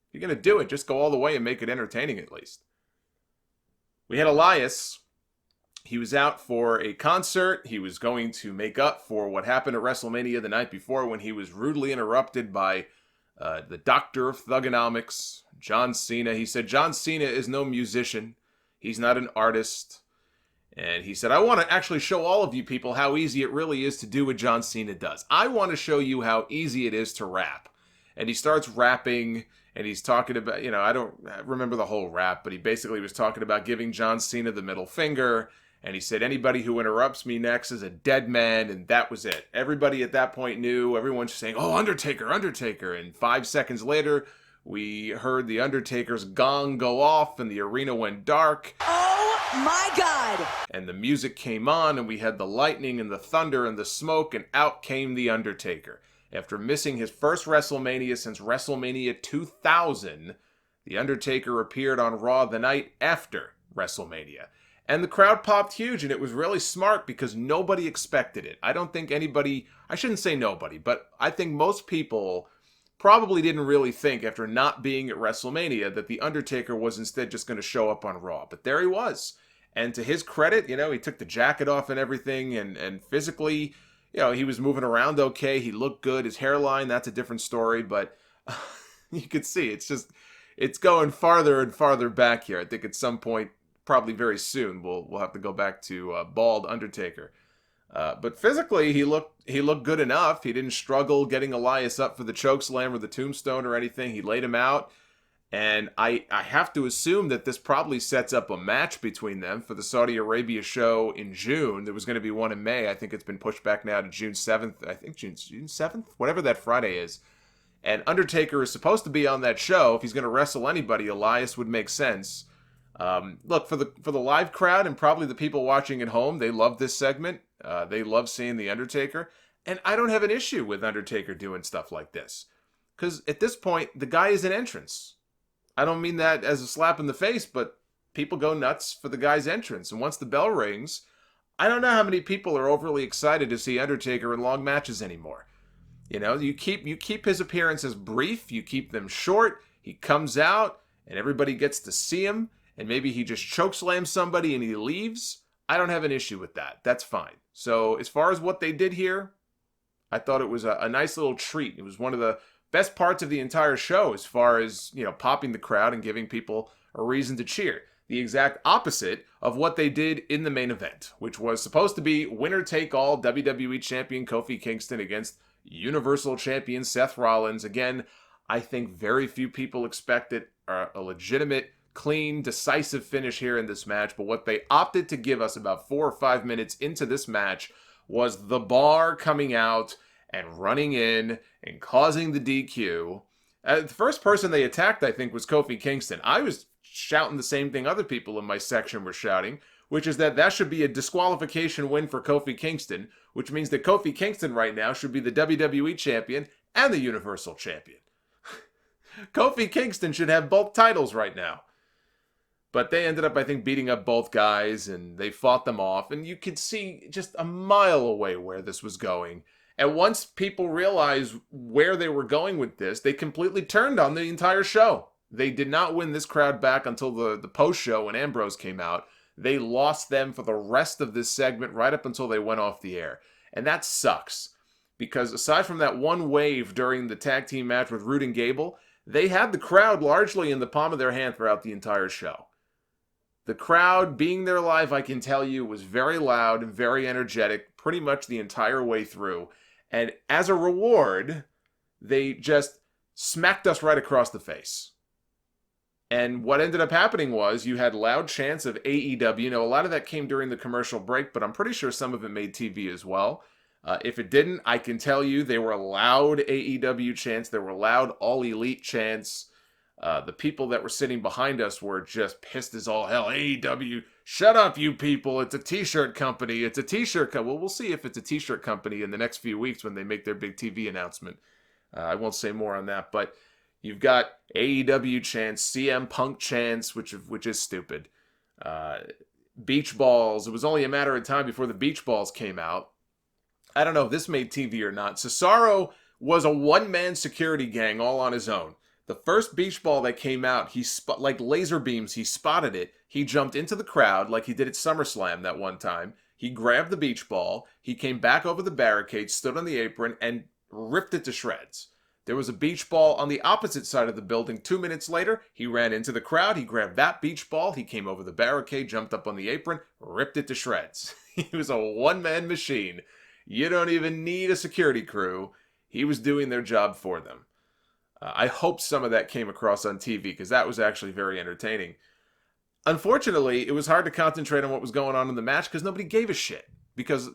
If you're going to do it, just go all the way and make it entertaining at least. We had Elias. He was out for a concert. He was going to make up for what happened at WrestleMania the night before when he was rudely interrupted by the doctor of thugonomics, John Cena. He said John Cena is no musician. He's not an artist. And he said, I want to actually show all of you people how easy it really is to do what John Cena does. I want to show you how easy it is to rap. And he starts rapping, and he's talking about, you know, I don't remember the whole rap, but he basically was talking about giving John Cena the middle finger. And he said, anybody who interrupts me next is a dead man, and that was it. Everybody at that point knew. Everyone's saying, oh, Undertaker, Undertaker. And 5 seconds later, we heard the Undertaker's gong go off, and the arena went dark. Oh, my God! And the music came on, and we had the lightning and the thunder and the smoke, and out came the Undertaker. After missing his first WrestleMania since WrestleMania 2000, the Undertaker appeared on Raw the night after WrestleMania. And the crowd popped huge, and it was really smart because nobody expected it. I don't think anybody, I shouldn't say nobody, but I think most people probably didn't really think after not being at WrestleMania that The Undertaker was instead just going to show up on Raw. But there he was. And to his credit, you know, he took the jacket off and everything, and physically, you know, he was moving around okay. He looked good. His hairline, that's a different story, but you could see it's going farther and farther back here. I think at some point, probably very soon, we'll have to go back to bald Undertaker. But physically, he looked good enough. He didn't struggle getting Elias up for the chokeslam or the tombstone or anything. He laid him out. And I have to assume that this probably sets up a match between them for the Saudi Arabia show in June. There was going to be one in May. I think it's been pushed back now to June 7th. I think June 7th? Whatever that Friday is. And Undertaker is supposed to be on that show. If he's going to wrestle anybody, Elias would make sense. Look, for the live crowd and probably the people watching at home, they love this segment. They love seeing The Undertaker. And I don't have an issue with Undertaker doing stuff like this. Because at this point, the guy is an entrance. I don't mean that as a slap in the face, but people go nuts for the guy's entrance. And once the bell rings, I don't know how many people are overly excited to see Undertaker in long matches anymore. You know, you keep his appearances brief, you keep them short, he comes out, and everybody gets to see him, and maybe he just chokeslams somebody and he leaves. I don't have an issue with that. That's fine. So as far as what they did here, I thought it was a nice little treat. It was one of the best parts of the entire show as far as, you know, popping the crowd and giving people a reason to cheer. The exact opposite of what they did in the main event, which was supposed to be winner-take-all WWE Champion Kofi Kingston against Universal Champion Seth Rollins. Again, I think very few people expected a legitimate, clean, decisive finish here in this match, but what they opted to give us about 4 or 5 minutes into this match was the Bar coming out and running in and causing the DQ. The first person they attacked, I think, was Kofi Kingston. I was shouting the same thing other people in my section were shouting, which is that should be a disqualification win for Kofi Kingston, which means that Kofi Kingston right now should be the WWE Champion and the Universal Champion. Kofi Kingston should have both titles right now. But they ended up, I think, beating up both guys, and they fought them off. And you could see just a mile away where this was going. And once people realized where they were going with this, they completely turned on the entire show. They did not win this crowd back until the post-show when Ambrose came out. They lost them for the rest of this segment right up until they went off the air. And that sucks. Because aside from that one wave during the tag team match with Roode and Gable, they had the crowd largely in the palm of their hand throughout the entire show. The crowd, being there live, I can tell you, was very loud and very energetic pretty much the entire way through. And as a reward, they just smacked us right across the face. And what ended up happening was you had loud chants of AEW. You know, a lot of that came during the commercial break, but I'm pretty sure some of it made TV as well. If it didn't, I can tell you they were loud AEW chants. There were loud All Elite chants. The people that were sitting behind us were just pissed as all hell. AEW, shut up, you people. It's a t-shirt company. It's a t-shirt company. Well, we'll see if it's a t-shirt company in the next few weeks when they make their big TV announcement. I won't say more on that, but you've got AEW chants, CM Punk chants, which is stupid. Beach balls. It was only a matter of time before the beach balls came out. I don't know if this made TV or not. Cesaro was a one-man security gang all on his own. The first beach ball that came out, like laser beams, he spotted it. He jumped into the crowd like he did at SummerSlam that one time. He grabbed the beach ball. He came back over the barricade, stood on the apron, and ripped it to shreds. There was a beach ball on the opposite side of the building. 2 minutes later, he ran into the crowd. He grabbed that beach ball. He came over the barricade, jumped up on the apron, ripped it to shreds. He was a one-man machine. You don't even need a security crew. He was doing their job for them. I hope some of that came across on TV because that was actually very entertaining. Unfortunately, it was hard to concentrate on what was going on in the match because nobody gave a shit. Because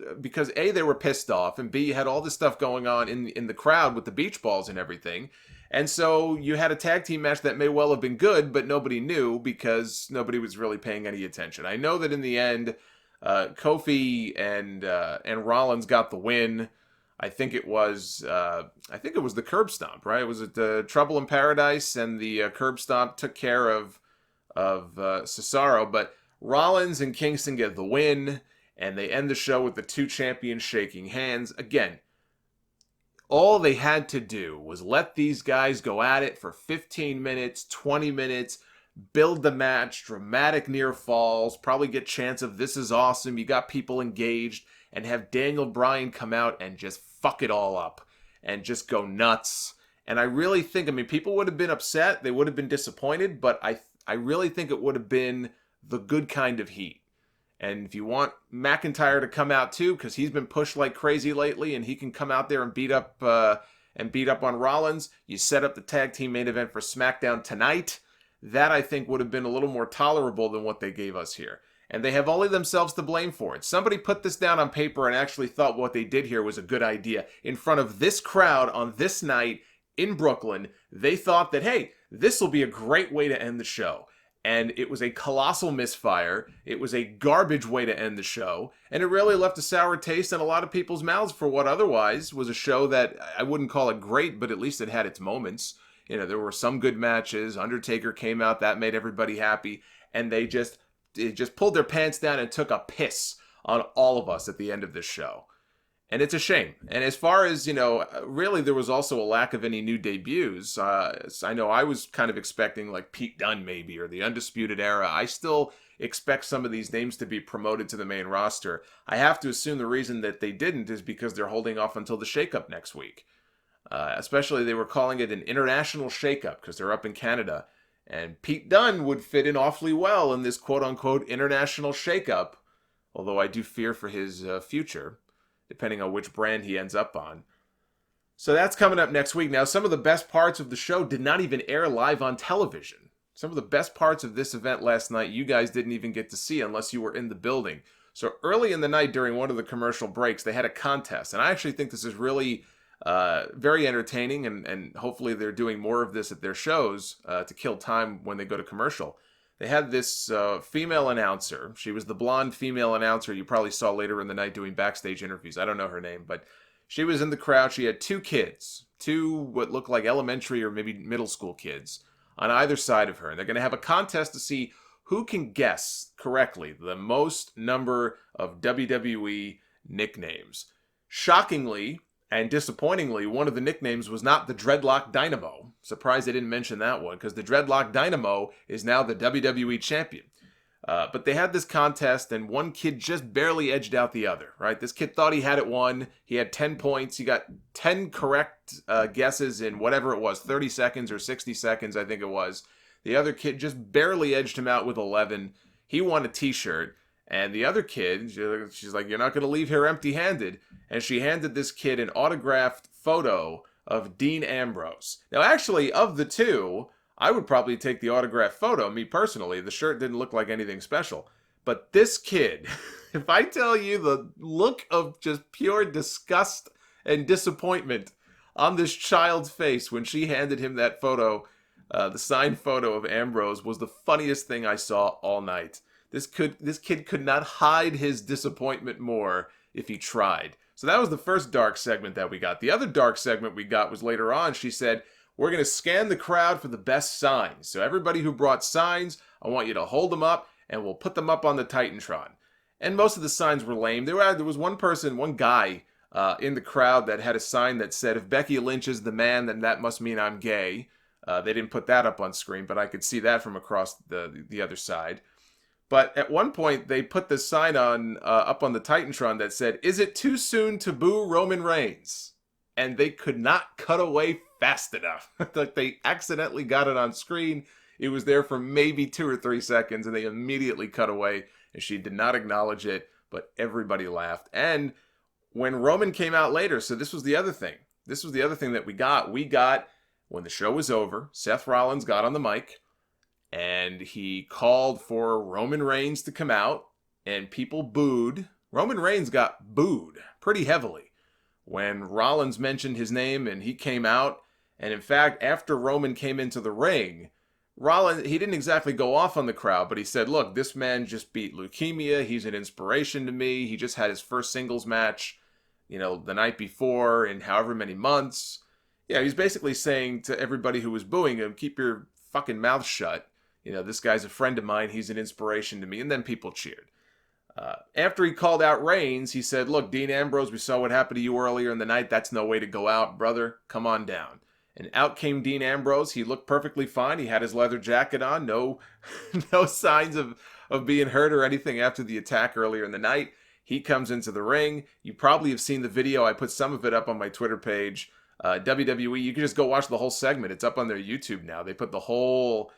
A, they were pissed off, and B, you had all this stuff going on in the crowd with the beach balls and everything. And so you had a tag team match that may well have been good, but nobody knew because nobody was really paying any attention. I know that in the end, Kofi and Rollins got the win. I think it was the curb stomp, right? Was it Trouble in Paradise, and the curb stomp took care of Cesaro, but Rollins and Kingston get the win, and they end the show with the two champions shaking hands. Again, all they had to do was let these guys go at it for 15 minutes, 20 minutes, build the match, dramatic near falls, probably get chants of "this is awesome," you got people engaged, and have Daniel Bryan come out and just fuck it all up and just go nuts. And I really think, people would have been upset, they would have been disappointed, but I really think it would have been the good kind of heat. And if you want McIntyre to come out too, because he's been pushed like crazy lately, and he can come out there and beat up on Rollins, you set up the tag team main event for SmackDown tonight. That, I think, would have been a little more tolerable than what they gave us here. And they have only themselves to blame for it. Somebody put this down on paper and actually thought what they did here was a good idea. In front of this crowd on this night in Brooklyn, they thought that, hey, this will be a great way to end the show. And it was a colossal misfire. It was a garbage way to end the show. And it really left a sour taste in a lot of people's mouths for what otherwise was a show that I wouldn't call it great, but at least it had its moments. You know, there were some good matches. Undertaker came out. That made everybody happy. And they just pulled their pants down and took a piss on all of us at the end of this show. And it's a shame. And as far as, really there was also a lack of any new debuts. I know I was kind of expecting like Pete Dunne maybe, or the Undisputed Era. I still expect some of these names to be promoted to the main roster. I have to assume the reason that they didn't is because they're holding off until the shakeup next week. Especially they were calling it an international shakeup because they're up in Canada. And Pete Dunne would fit in awfully well in this quote-unquote international shakeup, although I do fear for his future, depending on which brand he ends up on. So that's coming up next week. Now, some of the best parts of the show did not even air live on television. Some of the best parts of this event last night you guys didn't even get to see unless you were in the building. So early in the night during one of the commercial breaks, they had a contest. And I actually think this is really very entertaining, and hopefully they're doing more of this at their shows to kill time when they go to commercial. They had this female announcer. She was the blonde female announcer you probably saw later in the night doing backstage interviews. I don't know her name, but she was in the crowd. She had two kids, two what looked like elementary or maybe middle school kids on either side of her. And they're going to have a contest to see who can guess correctly the most number of WWE nicknames? Shockingly and disappointingly, one of the nicknames was not the Dreadlock Dynamo. Surprised they didn't mention that one, because the Dreadlock Dynamo is now the WWE Champion. But they had this contest, and one kid just barely edged out the other, right? This kid thought he had it won. He had 10 points. He got 10 correct guesses in whatever it was, 30 seconds or 60 seconds, I think it was. The other kid just barely edged him out with 11. He won a t-shirt. And the other kid, she's like, you're not going to leave here empty-handed. And she handed this kid an autographed photo of Dean Ambrose. Now, actually, of the two, I would probably take the autographed photo, me personally. The shirt didn't look like anything special. But this kid, if I tell you the look of just pure disgust and disappointment on this child's face when she handed him that photo, the signed photo of Ambrose, was the funniest thing I saw all night. This kid could not hide his disappointment more if he tried. So that was the first dark segment that we got. The other dark segment we got was later on. She said, we're going to scan the crowd for the best signs. So everybody who brought signs, I want you to hold them up, and we'll put them up on the Titantron. And most of the signs were lame. There was one guy in the crowd that had a sign that said, if Becky Lynch is the man, then that must mean I'm gay. They didn't put that up on screen, but I could see that from across the other side. But at one point, they put this sign up on the Titantron that said, is it too soon to boo Roman Reigns? And they could not cut away fast enough. Like they accidentally got it on screen. It was there for maybe 2 or 3 seconds, and they immediately cut away, and she did not acknowledge it, but everybody laughed. And when Roman came out later, so this was the other thing. This was the other thing that we got. When the show was over, Seth Rollins got on the mic, and he called for Roman Reigns to come out, and people booed. Roman Reigns got booed pretty heavily when Rollins mentioned his name and he came out. And in fact, after Roman came into the ring, Rollins, he didn't exactly go off on the crowd, but he said, look, this man just beat leukemia. He's an inspiration to me. He just had his first singles match, the night before in however many months. Yeah, he's basically saying to everybody who was booing him, keep your fucking mouth shut. This guy's a friend of mine. He's an inspiration to me. And then people cheered. After he called out Reigns, he said, look, Dean Ambrose, we saw what happened to you earlier in the night. That's no way to go out, brother. Come on down. And out came Dean Ambrose. He looked perfectly fine. He had his leather jacket on. No signs of being hurt or anything after the attack earlier in the night. He comes into the ring. You probably have seen the video. I put some of it up on my Twitter page. WWE, you can just go watch the whole segment. It's up on their YouTube now. They put the whole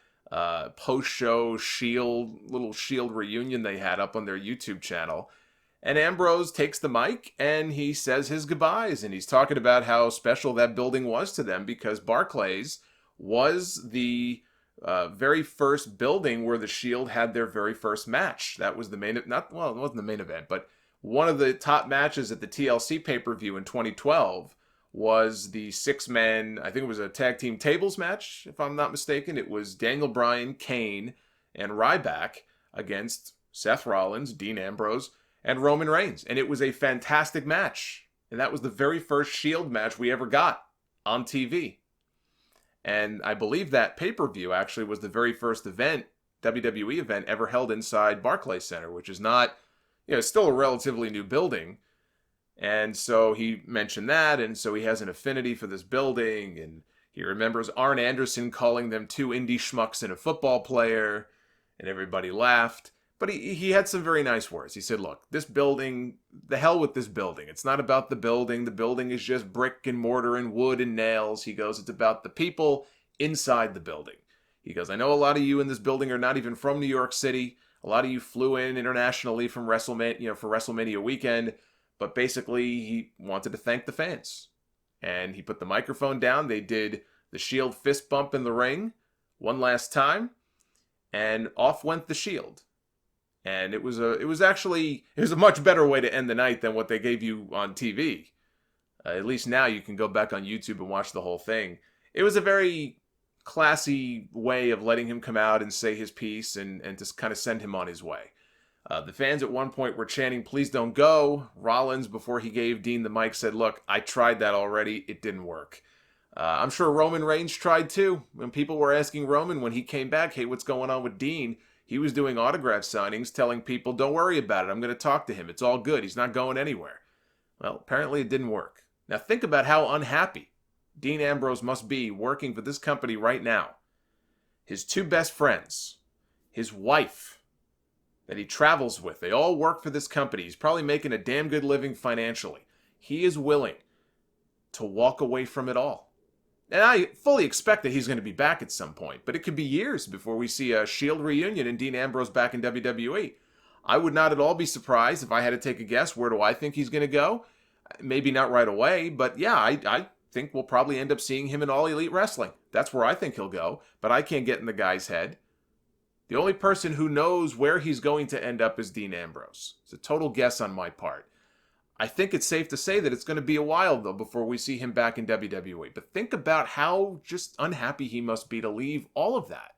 post-show little Shield reunion they had up on their YouTube channel. And Ambrose takes the mic and he says his goodbyes. And he's talking about how special that building was to them because Barclays was the very first building where the Shield had their very first match. That was the main, it wasn't the main event, but one of the top matches at the TLC pay-per-view in 2012 was the 6-man, I think it was a tag team tables match, if I'm not mistaken. It was Daniel Bryan, Kane, and Ryback against Seth Rollins, Dean Ambrose, and Roman Reigns. And it was a fantastic match. And that was the very first Shield match we ever got on TV. And I believe that pay-per-view actually was the very first event, WWE event, ever held inside Barclays Center, which is not, it's still a relatively new building. And so he mentioned that, and so he has an affinity for this building, and he remembers Arn Anderson calling them 2 indie schmucks and a football player, and everybody laughed. But he had some very nice words. He said, look, this building, the hell with this building. It's not about the building. The building is just brick and mortar and wood and nails. He goes, it's about the people inside the building. He goes, I know a lot of you in this building are not even from New York City. A lot of you flew in internationally from WrestleMania, for WrestleMania weekend. But basically, he wanted to thank the fans. And he put the microphone down. They did the Shield fist bump in the ring one last time. And off went the Shield. And it was a much better way to end the night than what they gave you on TV. At least now you can go back on YouTube and watch the whole thing. It was a very classy way of letting him come out and say his piece and just kind of send him on his way. The fans at one point were chanting, please don't go. Rollins, before he gave Dean the mic, said, look, I tried that already. It didn't work. I'm sure Roman Reigns tried too. When people were asking Roman when he came back, hey, what's going on with Dean? He was doing autograph signings, telling people, don't worry about it, I'm going to talk to him, it's all good, he's not going anywhere. Well, apparently it didn't work. Now think about how unhappy Dean Ambrose must be working for this company right now. His two best friends, his wife that he travels with, they all work for this company. He's probably making a damn good living financially. He is willing to walk away from it all. And I fully expect that he's going to be back at some point, but it could be years before we see a Shield reunion and Dean Ambrose back in WWE. I would not at all be surprised if I had to take a guess. Where do I think he's going to go? Maybe not right away, but yeah, I think we'll probably end up seeing him in All Elite Wrestling. That's where I think he'll go, but I can't get in the guy's head. The only person who knows where he's going to end up is Dean Ambrose. It's a total guess on my part. I think it's safe to say that it's going to be a while, though, before we see him back in WWE. But think about how just unhappy he must be to leave all of that.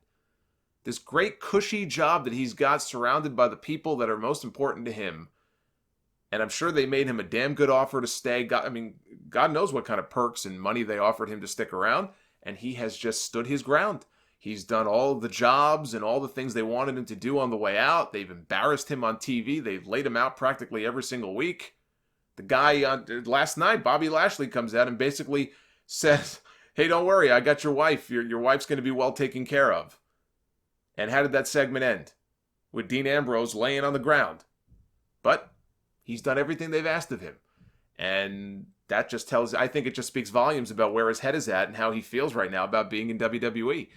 This great cushy job that he's got surrounded by the people that are most important to him. And I'm sure they made him a damn good offer to stay. God knows what kind of perks and money they offered him to stick around. And he has just stood his ground. He's done all of the jobs and all the things they wanted him to do on the way out. They've embarrassed him on TV. They've laid him out practically every single week. The guy last night, Bobby Lashley, comes out and basically says, hey, don't worry, I got your wife. Your wife's going to be well taken care of. And how did that segment end? With Dean Ambrose laying on the ground. But he's done everything they've asked of him. And that just I think it just speaks volumes about where his head is at and how he feels right now about being in WWE.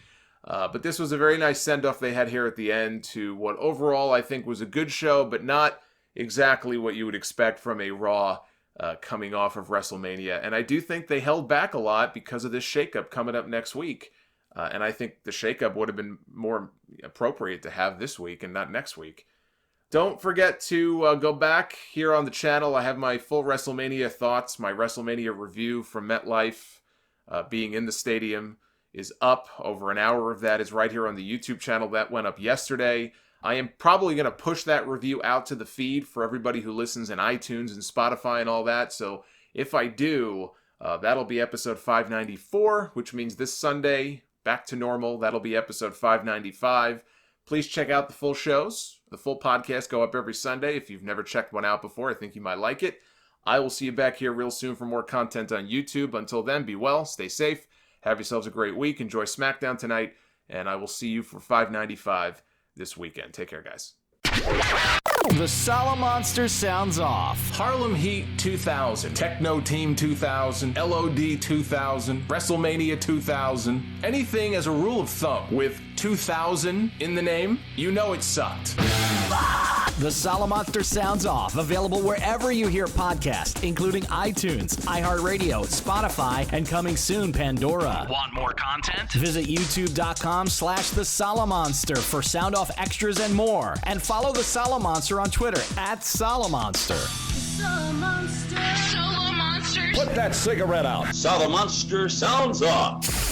But this was a very nice send-off they had here at the end to what overall I think was a good show, but not exactly what you would expect from a Raw coming off of WrestleMania. And I do think they held back a lot because of this shakeup coming up next week. And I think the shakeup would have been more appropriate to have this week and not next week. Don't forget to go back here on the channel. I have my full WrestleMania thoughts. My WrestleMania review from MetLife being in the stadium is up. Over an hour of that is right here on the YouTube channel. That went up yesterday. I am probably going to push that review out to the feed for everybody who listens in iTunes and Spotify and all that. So if I do, that'll be episode 594, which means this Sunday, back to normal. That'll be episode 595. Please check out the full shows. The full podcasts go up every Sunday. If you've never checked one out before, I think you might like it. I will see you back here real soon for more content on YouTube. Until then, be well, stay safe, have yourselves a great week, enjoy SmackDown tonight, and I will see you for 595 this weekend. Take care, guys. The Solomonster sounds off. Harlem Heat 2000, Techno Team 2000, LOD 2000, WrestleMania 2000. Anything as a rule of thumb with 2000 in the name, you know it sucked. The Solomonster sounds off. Available wherever you hear podcasts, including iTunes, iHeartRadio, Spotify, and coming soon, Pandora. Want more content? Visit youtube.com/The Solomonster for sound off extras and more. And follow The Solomonster on Twitter @Solomonster. Solomonster. Put that cigarette out. Solomonster sounds off.